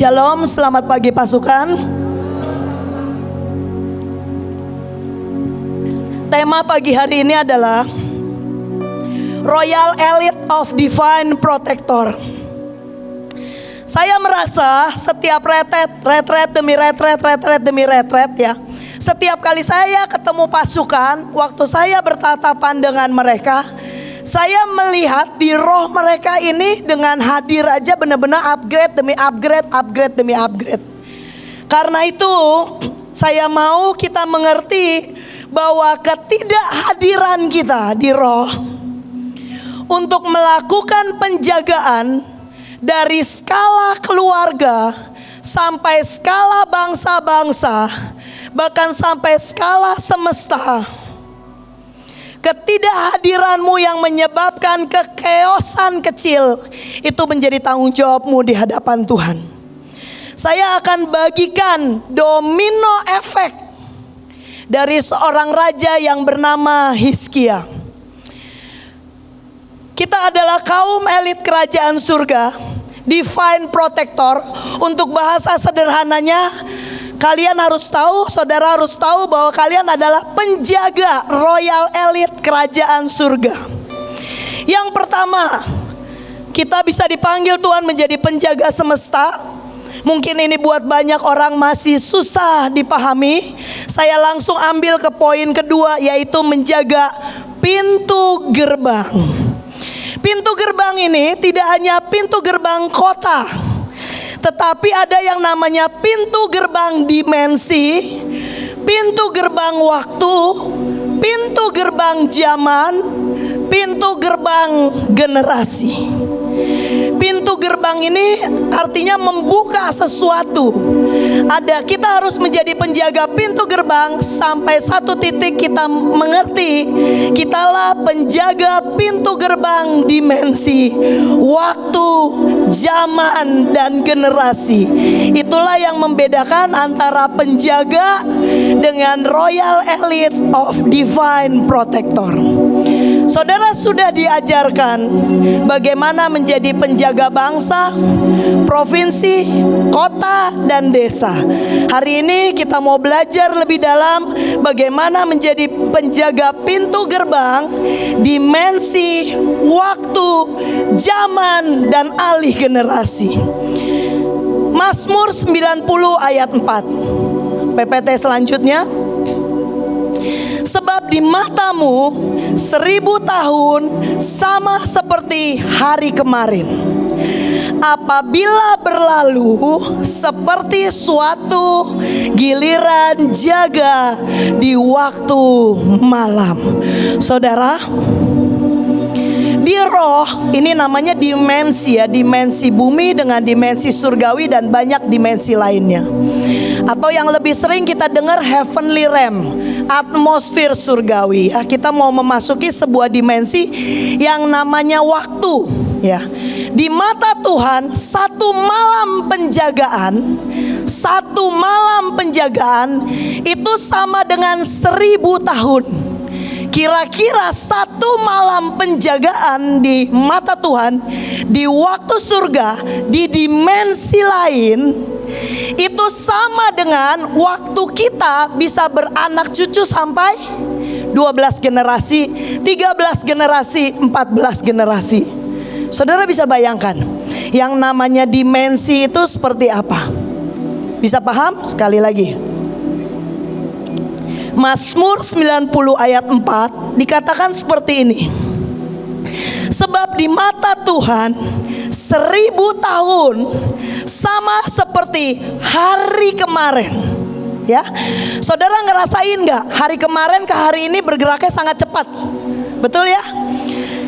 Shalom, selamat pagi pasukan. Tema pagi hari ini adalah Royal Elite of Divine Protector. Saya merasa setiap retret demi retret ya. Setiap kali saya ketemu pasukan, waktu saya bertatapan dengan mereka, saya melihat di roh mereka ini dengan hadir aja benar-benar upgrade demi upgrade. Karena itu saya mau kita mengerti bahwa ketidakhadiran kita di roh untuk melakukan penjagaan dari skala keluarga sampai skala bangsa-bangsa, bahkan sampai skala semesta. Ketidakhadiranmu yang menyebabkan kekeosan kecil itu menjadi tanggung jawabmu di hadapan Tuhan. Saya akan bagikan domino efek dari seorang raja yang bernama Hizkia. Kita adalah kaum elit kerajaan surga, divine protector. Untuk bahasa sederhananya, kalian harus tahu, saudara harus tahu bahwa kalian adalah penjaga royal elite kerajaan surga. Yang pertama, kita bisa dipanggil Tuhan menjadi penjaga semesta. Mungkin ini buat banyak orang masih susah dipahami. Saya langsung ambil ke poin kedua, yaitu menjaga pintu gerbang. Pintu gerbang ini tidak hanya pintu gerbang kota, tetapi ada yang namanya pintu gerbang dimensi, pintu gerbang waktu, pintu gerbang zaman, pintu gerbang generasi. Pintu gerbang ini artinya membuka sesuatu. Kita harus menjadi penjaga pintu gerbang sampai satu titik kita mengerti kitalah penjaga pintu gerbang dimensi, waktu, zaman, dan generasi. Itulah yang membedakan antara penjaga dengan Royal Elite of Divine Protector. Saudara sudah diajarkan bagaimana menjadi penjaga bangsa, provinsi, kota, dan desa. Hari ini kita mau belajar lebih dalam bagaimana menjadi penjaga pintu gerbang, dimensi, waktu, zaman, dan alih generasi. Mazmur 90 ayat 4. PPT selanjutnya. Sebab di matamu 1000 tahun sama seperti hari kemarin, apabila berlalu seperti suatu giliran jaga di waktu malam. Saudara, di roh ini namanya dimensi ya, dimensi bumi dengan dimensi surgawi dan banyak dimensi lainnya. Atau yang lebih sering kita dengar heavenly realm, atmosfer surgawi ya. Kita mau memasuki sebuah dimensi yang namanya waktu ya. Di mata Tuhan satu malam penjagaan itu sama dengan 1000 tahun. Kira-kira satu malam penjagaan di mata Tuhan di waktu surga, di dimensi lain, itu sama dengan waktu kita bisa beranak cucu sampai 12 generasi, 13 generasi, 14 generasi. Saudara bisa bayangkan yang namanya dimensi itu seperti apa? Bisa paham? Sekali lagi, Mazmur 90 ayat 4 dikatakan seperti ini. Sebab di mata Tuhan 1000 tahun sama seperti hari kemarin. Ya, saudara ngerasain gak hari kemarin ke hari ini bergeraknya sangat cepat? Betul ya?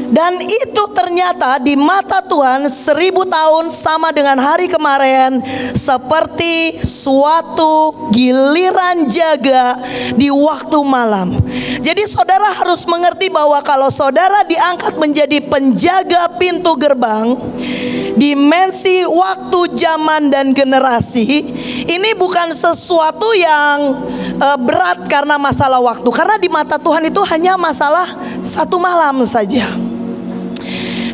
Dan itu ternyata di mata Tuhan 1000 tahun sama dengan hari kemarin, seperti suatu giliran jaga di waktu malam. Jadi saudara harus mengerti bahwa kalau saudara diangkat menjadi penjaga pintu gerbang, dimensi, waktu, zaman, dan generasi, ini bukan sesuatu yang berat karena masalah waktu. Karena di mata Tuhan itu hanya masalah satu malam saja.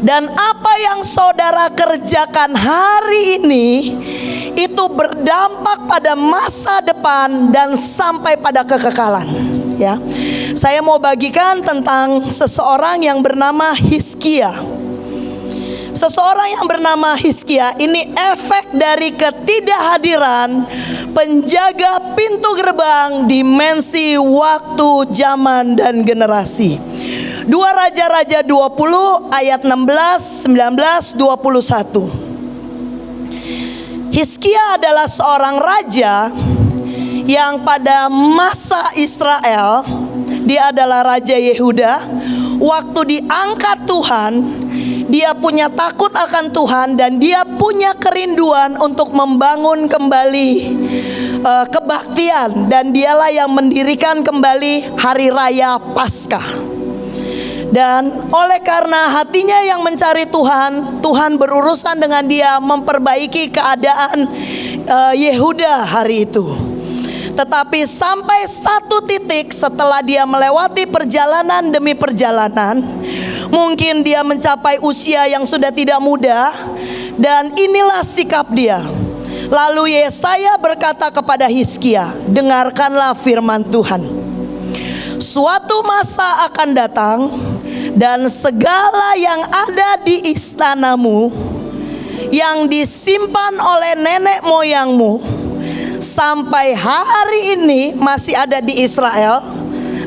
Dan apa yang saudara kerjakan hari ini itu itu berdampak pada masa depan dan sampai pada kekekalan. Ya, saya mau bagikan tentang seseorang yang bernama Hizkia. Seseorang yang bernama Hizkia ini efek dari ketidakhadiran penjaga pintu gerbang dimensi waktu, zaman, dan generasi. 2 Raja-Raja 20 ayat 16, 19, 21. Hizkia adalah seorang raja yang pada masa Israel, dia adalah Raja Yehuda. Waktu diangkat Tuhan, dia punya takut akan Tuhan dan dia punya kerinduan untuk membangun kembali kebaktian, dan dialah yang mendirikan kembali hari raya Paskah. Dan oleh karena hatinya yang mencari Tuhan, Tuhan berurusan dengan dia memperbaiki keadaan Yehuda hari itu. Tetapi sampai satu titik setelah dia melewati perjalanan demi perjalanan, mungkin dia mencapai usia yang sudah tidak muda, dan inilah sikap dia. Lalu Yesaya berkata kepada Hizkia, dengarkanlah firman Tuhan. Suatu masa akan datang, dan segala yang ada di istanamu, yang disimpan oleh nenek moyangmu, sampai hari ini masih ada di Israel,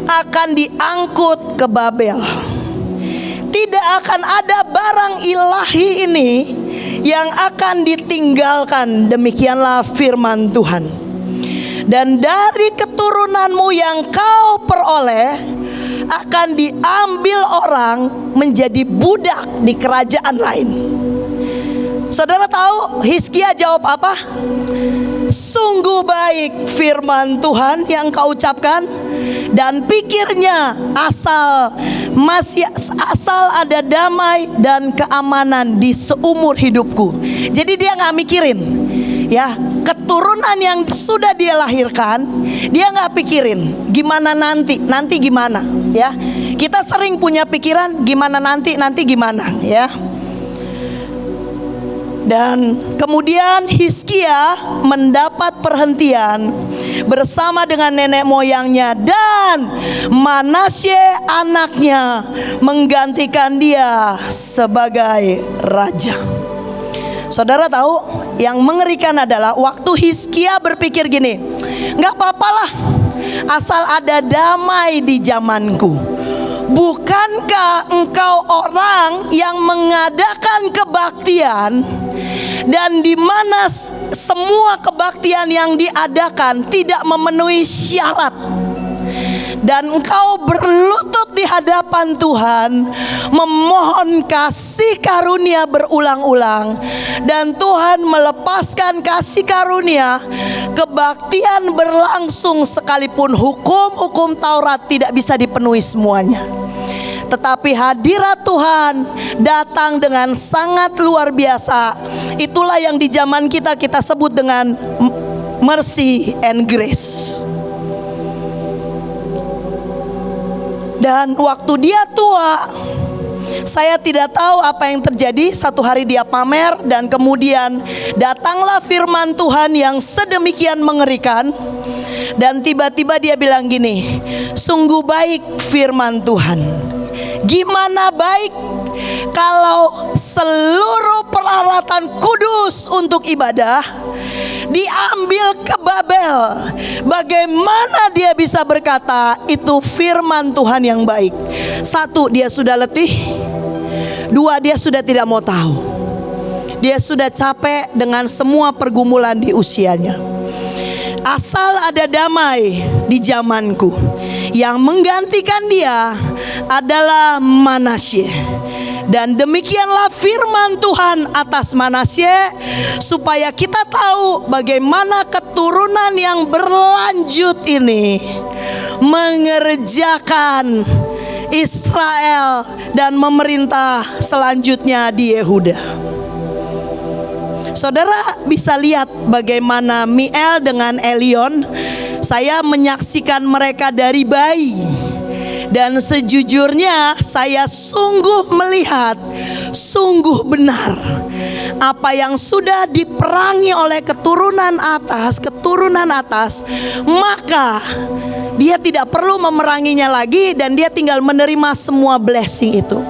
akan diangkut ke Babel. Tidak akan ada barang ilahi ini yang akan ditinggalkan. Demikianlah firman Tuhan. Dan dari keturunanmu yang kau peroleh akan diambil orang menjadi budak di kerajaan lain. Saudara tahu Hizkia jawab apa? Sungguh baik firman Tuhan yang kau ucapkan, dan pikirnya asal ada damai dan keamanan di seumur hidupku. Jadi dia gak mikirin, ya, keturunan yang sudah dia lahirkan, dia gak pikirin gimana nanti gimana, ya. Kita sering punya pikiran gimana nanti gimana, ya. Dan kemudian Hizkia mendapat perhentian bersama dengan nenek moyangnya, dan Manasye anaknya menggantikan dia sebagai raja. Saudara tahu yang mengerikan adalah waktu Hizkia berpikir gini, gak apa-apalah asal ada damai di zamanku. Bukankah engkau orang yang mengadakan kebaktian, dan di mana semua kebaktian yang diadakan tidak memenuhi syarat, dan engkau berlutut di hadapan Tuhan memohon kasih karunia berulang-ulang, dan Tuhan melepaskan kasih karunia, kebaktian berlangsung sekalipun hukum-hukum Taurat tidak bisa dipenuhi semuanya. Tetapi hadirat Tuhan datang dengan sangat luar biasa. Itulah yang di zaman kita sebut dengan mercy and grace. Dan waktu dia tua, saya tidak tahu apa yang terjadi. Satu hari dia pamer, dan kemudian datanglah firman Tuhan yang sedemikian mengerikan. Dan tiba-tiba dia bilang gini, sungguh baik firman Tuhan. Gimana baik kalau seluruh peralatan kudus untuk ibadah diambil ke Babel? Bagaimana dia bisa berkata itu firman Tuhan yang baik? Satu, dia sudah letih. Dua, dia sudah tidak mau tahu. Dia sudah capek dengan semua pergumulan di usianya. Asal ada damai di zamanku. Yang menggantikan dia adalah Manasye. Dan demikianlah firman Tuhan atas Manasye, supaya kita tahu bagaimana keturunan yang berlanjut ini mengerjakan Israel dan memerintah selanjutnya di Yehuda. Saudara bisa lihat bagaimana Miel dengan Elion. Saya menyaksikan mereka dari bayi, dan sejujurnya saya sungguh melihat, sungguh benar apa yang sudah diperangi oleh keturunan atas, maka dia tidak perlu memeranginya lagi dan dia tinggal menerima semua blessing itu.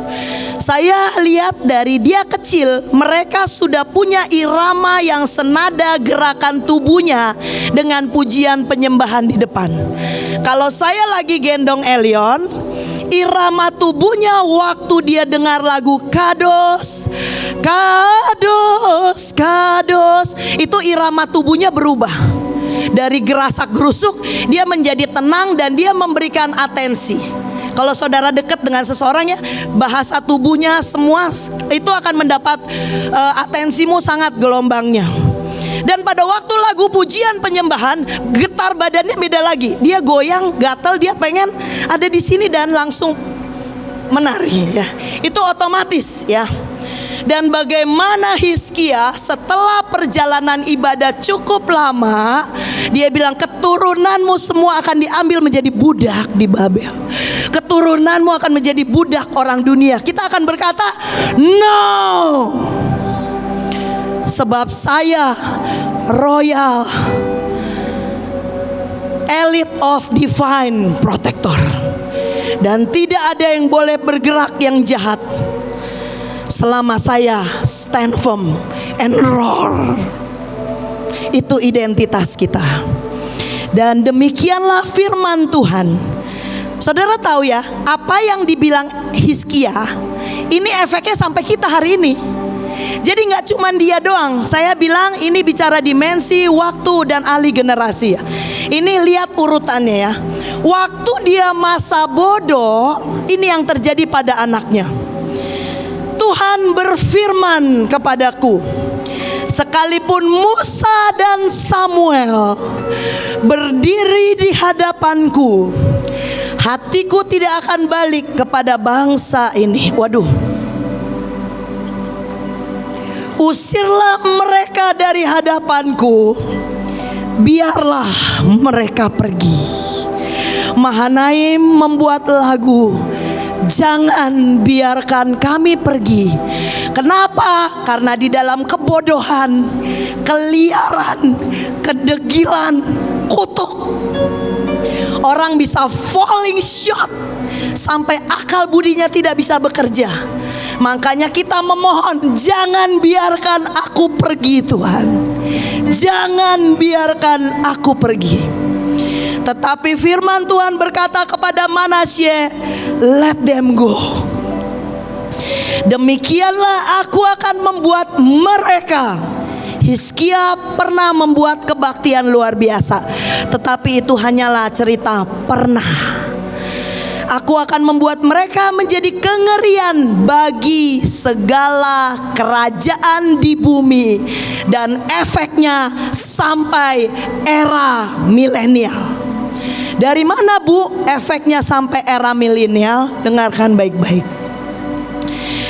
Saya lihat dari dia kecil, mereka sudah punya irama yang senada gerakan tubuhnya dengan pujian penyembahan di depan. Kalau saya lagi gendong Elion, irama tubuhnya waktu dia dengar lagu Kados, Kados, Kados, itu irama tubuhnya berubah. Dari gerasak gerusuk dia menjadi tenang dan dia memberikan atensi. Kalau saudara dekat dengan seseorang ya, bahasa tubuhnya semua itu akan mendapat atensimu sangat gelombangnya. Dan pada waktu lagu pujian penyembahan, getar badannya beda lagi. Dia goyang, gatal, dia pengen ada di sini dan langsung menari ya. Itu otomatis ya. Dan bagaimana Hizkia setelah perjalanan ibadah cukup lama, dia bilang keturunanmu semua akan diambil menjadi budak di Babel. Keturunanmu akan menjadi budak orang dunia. Kita akan berkata no, sebab saya royal, elite of divine protector, dan tidak ada yang boleh bergerak yang jahat selama saya stand firm and roar. Itu identitas kita. Dan demikianlah firman Tuhan. Saudara tahu ya, apa yang dibilang Hizkia ini efeknya sampai kita hari ini. Jadi gak cuma dia doang. Saya bilang ini bicara dimensi, waktu, dan ahli generasi ya. Ini lihat urutannya ya. Waktu dia masa bodoh, ini yang terjadi pada anaknya. Tuhan berfirman kepadaku, sekalipun Musa dan Samuel berdiri di hadapanku, hatiku tidak akan balik kepada bangsa ini. Waduh. Usirlah mereka dari hadapanku, biarlah mereka pergi. Mahanaim membuat lagu, jangan biarkan kami pergi. Kenapa? Karena di dalam kebodohan, keliaran, kedegilan, kutuk, orang bisa falling short sampai akal budinya tidak bisa bekerja. Makanya kita memohon, jangan biarkan aku pergi Tuhan. Jangan biarkan aku pergi. Tetapi firman Tuhan berkata kepada Manasye, let them go. Demikianlah aku akan membuat mereka. Hizkia pernah membuat kebaktian luar biasa, tetapi itu hanyalah cerita pernah. Aku akan membuat mereka menjadi kengerian bagi segala kerajaan di bumi, dan efeknya sampai era milenial. Dari mana Bu efeknya sampai era milenial? Dengarkan baik-baik.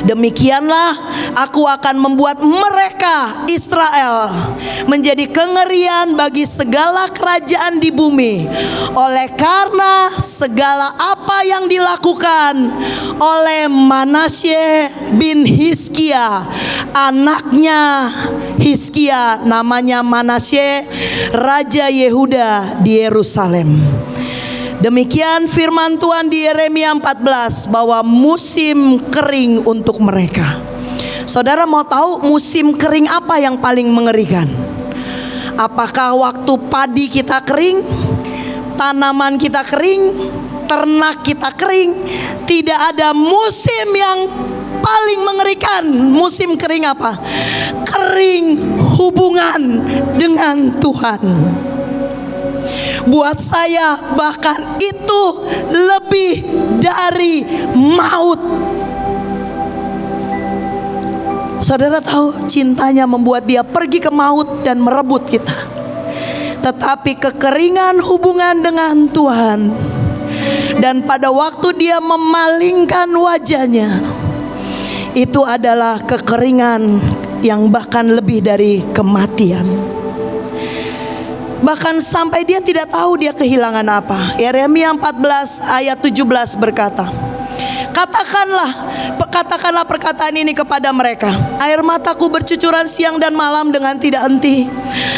Demikianlah aku akan membuat mereka Israel menjadi kengerian bagi segala kerajaan di bumi, oleh karena segala apa yang dilakukan oleh Manasye bin Hizkia, anaknya Hizkia, namanya Manasye, raja Yehuda di Yerusalem. Demikian firman Tuhan di Yeremia 14, bahwa musim kering untuk mereka. Saudara mau tahu musim kering apa yang paling mengerikan? Apakah waktu padi kita kering, tanaman kita kering, ternak kita kering? Tidak ada musim yang paling mengerikan. Musim kering apa? Kering hubungan dengan Tuhan. Buat saya bahkan itu lebih dari maut. Saudara tahu, cintanya membuat dia pergi ke maut dan merebut kita. Tetapi kekeringan hubungan dengan Tuhan, dan pada waktu dia memalingkan wajahnya, itu adalah kekeringan yang bahkan lebih dari kematian. Bahkan sampai dia tidak tahu dia kehilangan apa. Yeremia 14 ayat 17 berkata, Katakanlah perkataan ini kepada mereka. Air mataku bercucuran siang dan malam dengan tidak henti.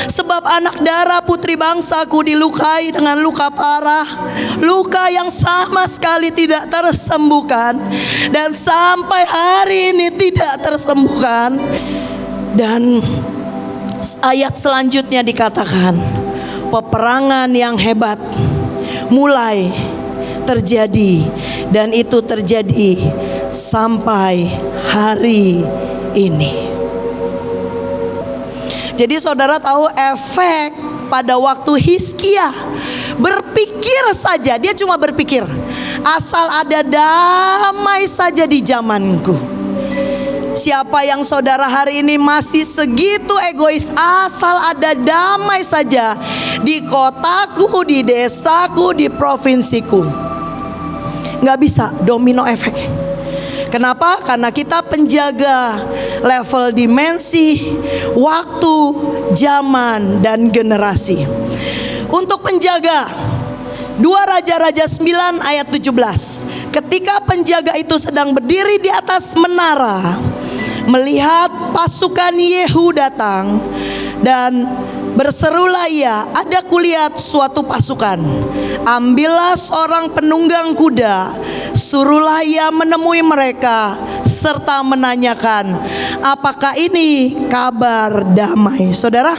Sebab anak darah putri bangsaku dilukai dengan luka parah, luka yang sama sekali tidak tersembuhkan, dan sampai hari ini tidak tersembuhkan. Dan ayat selanjutnya dikatakan, peperangan yang hebat mulai terjadi, dan itu terjadi sampai hari ini. Jadi saudara tahu efek pada waktu Hizkia berpikir saja, dia cuma berpikir, asal ada damai saja di zamanku. Siapa yang saudara hari ini masih segitu egois, asal ada damai saja di kotaku, di desaku, di provinsiku. Nggak bisa, domino efek. Kenapa? Karena kita penjaga level dimensi, waktu, zaman, dan generasi. Untuk penjaga, 2 Raja-Raja 9 ayat 17. Ketika penjaga itu sedang berdiri di atas menara, melihat pasukan Yehu datang, dan berserulah ia, ada kulihat suatu pasukan. Ambillah seorang penunggang kuda, suruhlah ia menemui mereka, serta menanyakan, apakah ini kabar damai? Saudara,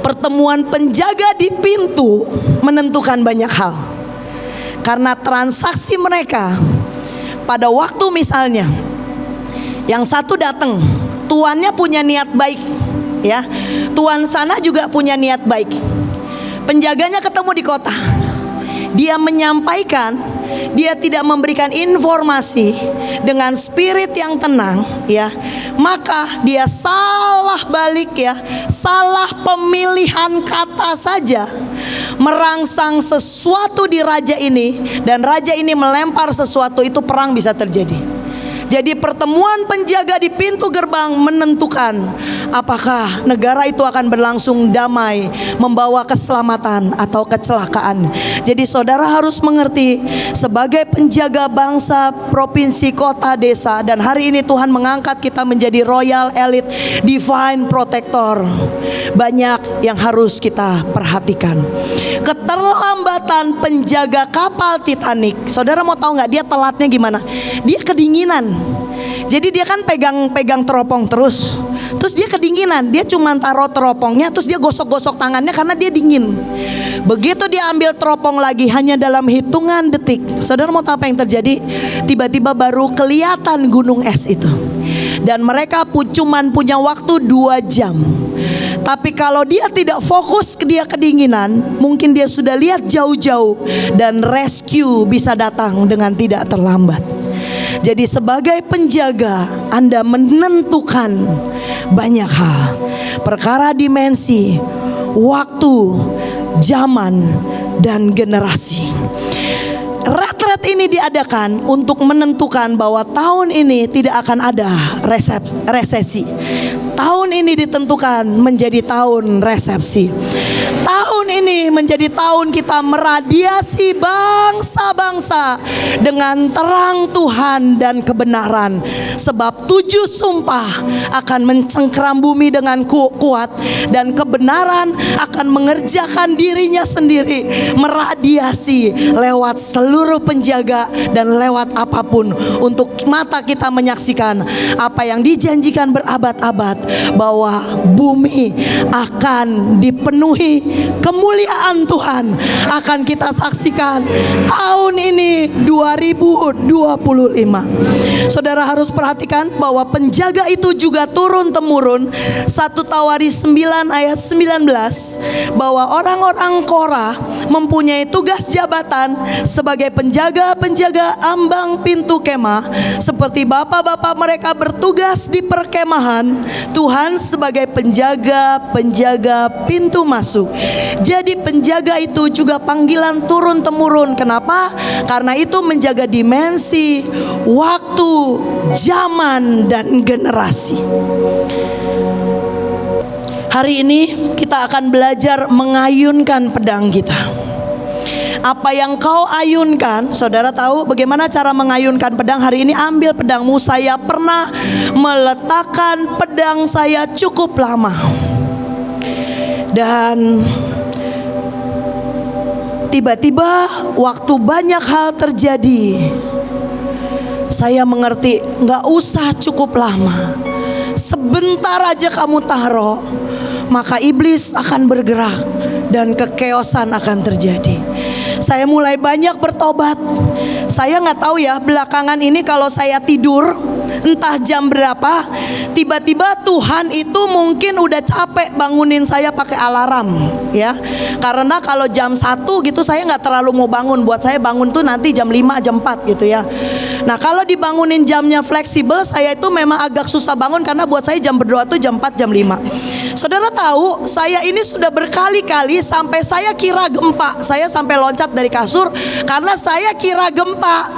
pertemuan penjaga di pintu menentukan banyak hal. Karena transaksi mereka pada waktu misalnya, yang satu datang, tuannya punya niat baik, ya, tuan sana juga punya niat baik. Penjaganya ketemu di kota, dia menyampaikan, dia tidak memberikan informasi dengan spirit yang tenang, ya, maka dia salah balik, ya, salah pemilihan kata saja, merangsang sesuatu di raja ini, dan raja ini melempar sesuatu, itu perang bisa terjadi. Jadi pertemuan penjaga di pintu gerbang menentukan apakah negara itu akan berlangsung damai, membawa keselamatan atau kecelakaan. Jadi saudara harus mengerti, sebagai penjaga bangsa, provinsi, kota, desa, dan hari ini Tuhan mengangkat kita menjadi royal elite, divine protector. Banyak yang harus kita perhatikan. Keterlambatan penjaga kapal Titanic, saudara mau tahu nggak dia telatnya gimana? Dia kedinginan. Jadi dia kan pegang teropong terus dia kedinginan. Dia cuma taruh teropongnya, terus dia gosok-gosok tangannya karena dia dingin. Begitu dia ambil teropong lagi, hanya dalam hitungan detik, saudara mau tahu apa yang terjadi? Tiba-tiba baru kelihatan gunung es itu. Dan mereka cuman punya waktu 2 jam. Tapi kalau dia tidak fokus, dia kedinginan, mungkin dia sudah lihat jauh-jauh, dan rescue bisa datang dengan tidak terlambat. Jadi sebagai penjaga, Anda menentukan banyak hal. Perkara dimensi, waktu, zaman, dan generasi. Retret ini diadakan untuk menentukan bahwa tahun ini tidak akan ada resesi. Tahun ini ditentukan menjadi tahun resepsi. Tahun ini menjadi tahun kita meradiasi bangsa-bangsa dengan terang Tuhan dan kebenaran. Sebab 7 sumpah akan mencengkeram bumi dengan kuat, dan kebenaran akan mengerjakan dirinya sendiri, meradiasi lewat seluruh penjaga dan lewat apapun, untuk mata kita menyaksikan apa yang dijanjikan berabad-abad, bahwa bumi akan dipenuhi kemuliaan Tuhan. Akan kita saksikan tahun ini 2025. Saudara harus perhatikan bahwa penjaga itu juga turun temurun. 1 Tawaris 9 ayat 19, bahwa orang-orang Korah mempunyai tugas jabatan sebagai penjaga-penjaga ambang pintu kemah, seperti bapak-bapak mereka bertugas di perkemahan Tuhan sebagai penjaga-penjaga pintu masuk. Jadi penjaga itu juga panggilan turun temurun. Kenapa? Karena itu menjaga dimensi, waktu, zaman, dan generasi. Hari ini kita akan belajar mengayunkan pedang kita. Apa yang kau ayunkan, saudara tahu bagaimana cara mengayunkan pedang? Hari ini ambil pedangmu. Saya pernah meletakkan pedang saya cukup lama. Dan tiba-tiba waktu banyak hal terjadi, saya mengerti gak usah cukup lama. Sebentar aja kamu taruh, maka iblis akan bergerak dan kekeosan akan terjadi. Saya mulai banyak bertobat. Saya gak tahu ya, belakangan ini kalau saya tidur entah jam berapa, tiba-tiba Tuhan itu mungkin udah capek bangunin saya pakai alarm ya. Karena kalau jam 1 gitu saya gak terlalu mau bangun. Buat saya bangun tuh nanti jam 5, jam 4 gitu ya. Nah kalau dibangunin jamnya fleksibel, saya itu memang agak susah bangun. Karena buat saya jam berdoa tuh jam 4, jam 5. Saudara tahu, saya ini sudah berkali-kali sampai saya kira gempa. Saya sampai loncat dari kasur karena saya kira gempa.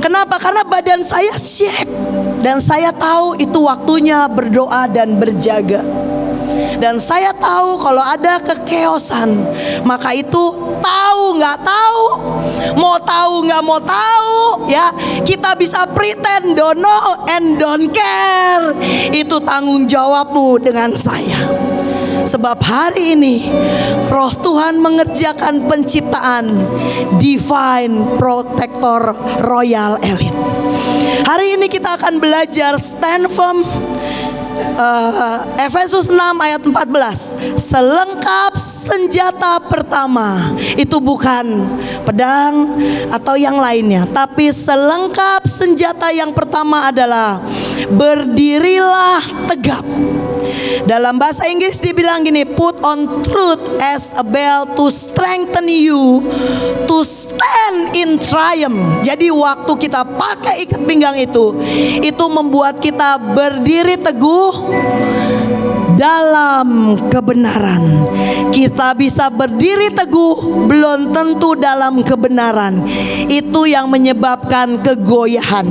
Kenapa? Karena badan saya shake. Dan saya tahu itu waktunya berdoa dan berjaga. Dan saya tahu kalau ada kekeosan, maka itu tahu nggak tahu, mau tahu nggak mau tahu, ya kita bisa pretend don't know and don't care. Itu tanggung jawabmu dengan saya. Sebab hari ini Roh Tuhan mengerjakan penciptaan Divine Protector Royal Elite. Hari ini kita akan belajar stand firm. Efesus 6 ayat 14. Selengkap senjata pertama. Itu bukan pedang atau yang lainnya, tapi selengkap senjata yang pertama adalah berdirilah tegap. Dalam bahasa Inggris dibilang gini, put on truth as a belt to strengthen you to stand in triumph. Jadi waktu kita pakai ikat pinggang itu membuat kita berdiri teguh dalam kebenaran. Kita bisa berdiri teguh belum tentu dalam kebenaran. Itu yang menyebabkan kegoyahan.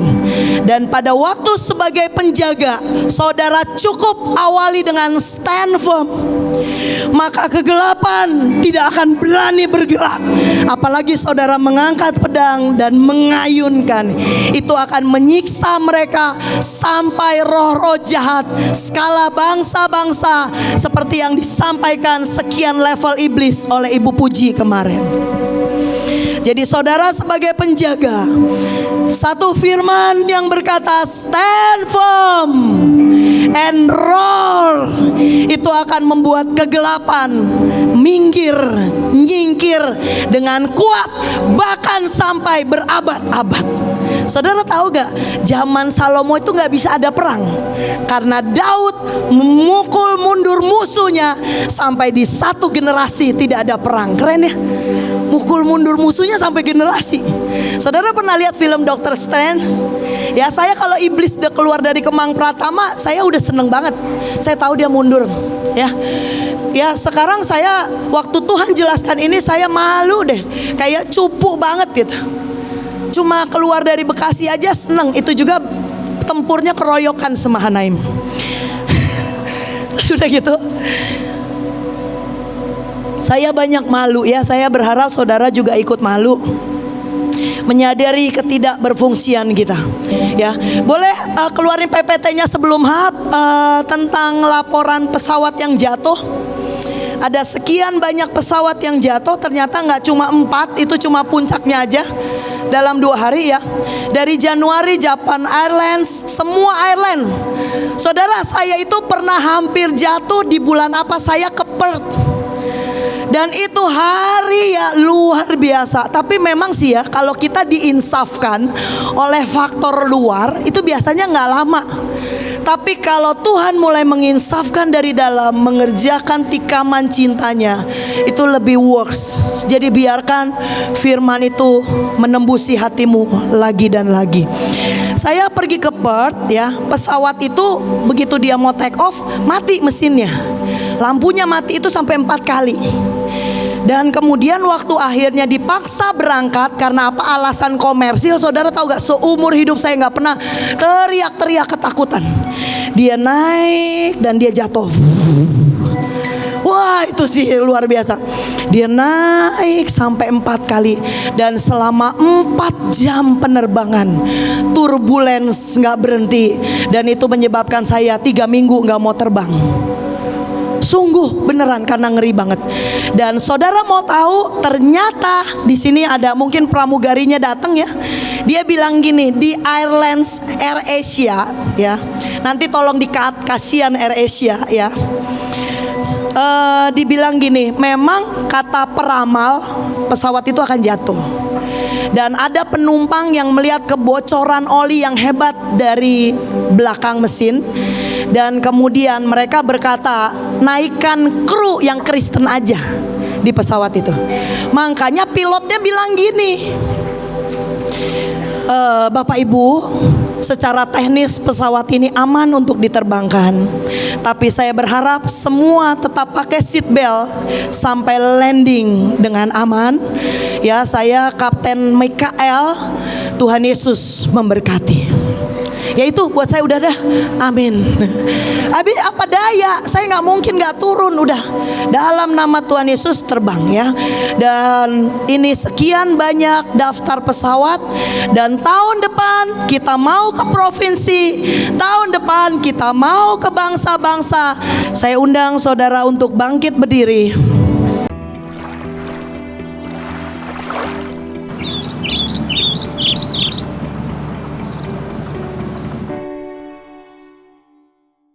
Dan pada waktu sebagai penjaga, saudara cukup awali dengan stand firm, maka kegelapan tidak akan berani bergerak. Apalagi saudara mengangkat pedang dan mengayunkan, itu akan menyiksa mereka sampai roh-roh jahat skala bangsa-bangsa, seperti yang disampaikan sekian level iblis oleh Ibu Puji kemarin. Jadi saudara sebagai penjaga, satu firman yang berkata stand firm and roar, itu akan membuat kegelapan minggir, nyingkir dengan kuat, bahkan sampai berabad-abad. Saudara tahu gak, zaman Salomo itu gak bisa ada perang karena Daud memukul mundur musuhnya sampai di satu generasi tidak ada perang. Keren ya, mukul mundur musuhnya sampai generasi. Saudara pernah lihat film Dr. Strange? Ya, saya kalau iblis udah keluar dari kemang Pratama, saya udah seneng banget. Saya tahu dia mundur. Ya sekarang saya waktu Tuhan jelaskan ini saya malu deh, kayak cupu banget gitu. Cuma keluar dari Bekasi aja seneng. Itu juga tempurnya keroyokan Semahanaim. Sudah gitu, saya banyak malu ya. Saya berharap saudara juga ikut malu, menyadari ketidakberfungsian kita. Ya, boleh keluarin PPT-nya sebelum tentang laporan pesawat yang jatuh. Ada sekian banyak pesawat yang jatuh. Ternyata nggak cuma 4, itu cuma puncaknya aja dalam 2 hari ya. Dari Januari Japan Airlines, semua airline. Saudara, saya itu pernah hampir jatuh di bulan apa, saya ke Perth. Dan itu hari ya luar biasa. Tapi memang sih ya, kalau kita diinsafkan oleh faktor luar, itu biasanya gak lama. Tapi kalau Tuhan mulai menginsafkan dari dalam, mengerjakan tikaman cintanya, itu lebih works. Jadi biarkan firman itu menembusi hatimu lagi dan lagi. Saya pergi ke Perth ya, pesawat itu begitu dia mau take off, mati mesinnya. Lampunya mati itu sampai 4 kali. Dan kemudian waktu akhirnya dipaksa berangkat karena apa? Alasan komersil. Saudara tahu gak, seumur hidup saya gak pernah teriak-teriak ketakutan. Dia naik dan dia jatuh. Wah, itu tuh sih luar biasa. Dia naik sampai 4 kali. Dan selama 4 jam penerbangan, turbulence gak berhenti. Dan itu menyebabkan saya 3 minggu gak mau terbang. Sungguh beneran, karena ngeri banget. Dan saudara mau tahu, ternyata di sini ada mungkin pramugarinya datang ya. Dia bilang gini, di Airlines Air Asia ya. Nanti tolong di-cut, kasihan Air Asia ya. Dibilang gini, memang kata peramal pesawat itu akan jatuh. Dan ada penumpang yang melihat kebocoran oli yang hebat dari belakang mesin. Dan kemudian mereka berkata, naikkan kru yang Kristen aja di pesawat itu. Makanya pilotnya bilang gini, Bapak Ibu, secara teknis pesawat ini aman untuk diterbangkan, tapi saya berharap semua tetap pakai seat belt sampai landing dengan aman. Ya, saya Kapten Mikael. Tuhan Yesus memberkati. Ya itu buat saya udah dah, amin. Habis apa daya, saya nggak mungkin nggak turun, udah dalam nama Tuhan Yesus terbang ya. Dan ini sekian banyak daftar pesawat. Dan tahun depan kita mau ke provinsi, tahun depan kita mau ke bangsa-bangsa. Saya undang saudara untuk bangkit berdiri.